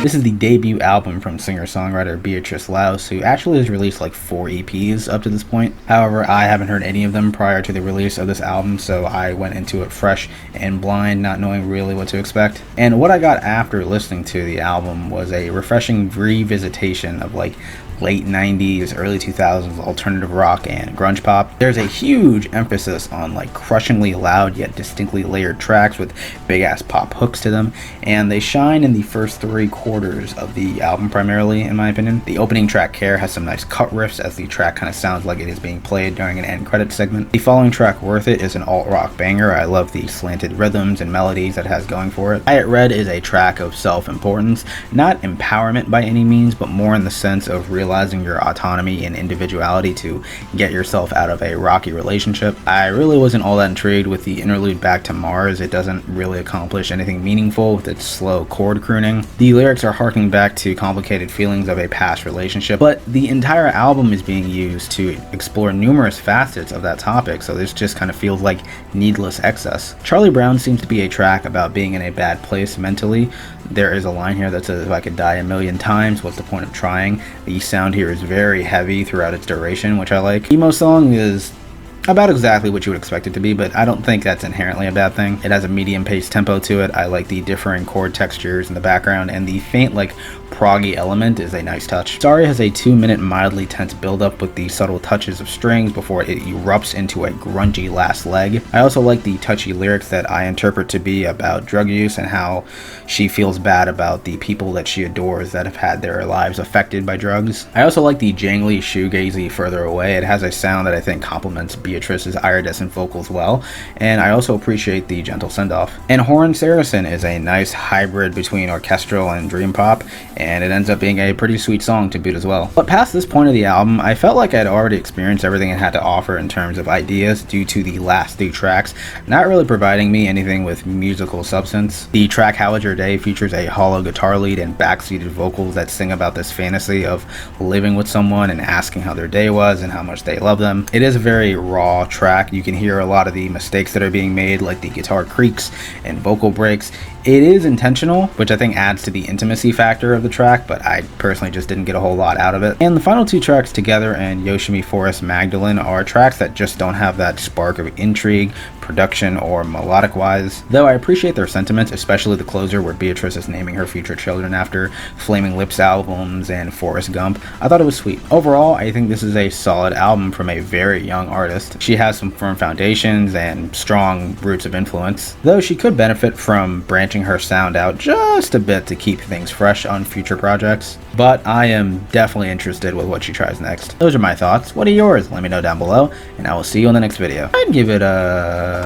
This is the debut album from singer-songwriter Beatrice Laus, who actually has released like 4 EPs up to this point. However, I haven't heard any of them prior to the release of this album, so I went into it fresh and blind, not knowing really what to expect. And what I got after listening to the album was a refreshing revisitation of like late 90s, early 2000s alternative rock and grunge pop. There's a huge emphasis on like crushingly loud yet distinctly layered tracks with big ass pop hooks to them, and they shine in the first 3/4 of the album primarily, in my opinion. The opening track Care has some nice cut riffs as the track kind of sounds like it is being played during an end credit segment. The following track Worth It is an alt rock banger. I love the slanted rhythms and melodies that it has going for it. I At Red is a track of self-importance, not empowerment by any means, but more in the sense of realizing your autonomy and individuality to get yourself out of a rocky relationship. I really wasn't all that intrigued with the interlude Back to Mars. It doesn't really accomplish anything meaningful with its slow chord crooning. The lyrics are harking back to complicated feelings of a past relationship, but the entire album is being used to explore numerous facets of that topic, so this just kind of feels like needless excess. Charlie Brown seems to be a track about being in a bad place mentally. There is a line here that says, "If I could die a million times, what's the point of trying?" The sound here is very heavy throughout its duration, which I like. Emo song is about exactly what you would expect it to be, but I don't think that's inherently a bad thing. It has a medium paced tempo to it. I like the differing chord textures in the background, and the faint like proggy element is a nice touch. Sorry has a 2-minute mildly tense build-up with the subtle touches of strings before it erupts into a grungy last leg. I also like the touchy lyrics that I interpret to be about drug use and how she feels bad about the people that she adores that have had their lives affected by drugs. I also like the jangly shoegazy Further Away. It has a sound that I think complements Beatrice's iridescent vocals well, and I also appreciate the gentle send-off. And HOREN SARRISON is a nice hybrid between orchestral and dream pop, and it ends up being a pretty sweet song to boot as well. But past this point of the album, I felt like I'd already experienced everything it had to offer in terms of ideas due to the last 3 tracks not really providing me anything with musical substance. The track How Was Your Day features a hollow guitar lead and backseated vocals that sing about this fantasy of living with someone and asking how their day was and how much they love them. It is a very raw track. You can hear a lot of the mistakes that are being made, like the guitar creaks and vocal breaks. It is intentional, which I think adds to the intimacy factor of the track, but I personally just didn't get a whole lot out of it. And the final 2 tracks, Together and Yoshimi Forest Magdalene, are tracks that just don't have that spark of intrigue, production, or melodic wise. Though I appreciate their sentiments, especially the closer where Beatrice is naming her future children after Flaming Lips albums and Forrest Gump. I thought it was sweet. Overall, I think this is a solid album from a very young artist. She has some firm foundations and strong roots of influence, though she could benefit from branching her sound out just a bit to keep things fresh on future projects. But I am definitely interested with what she tries next. Those are my thoughts. What are yours? Let me know down below, and I will see you in the next video. I'd give it a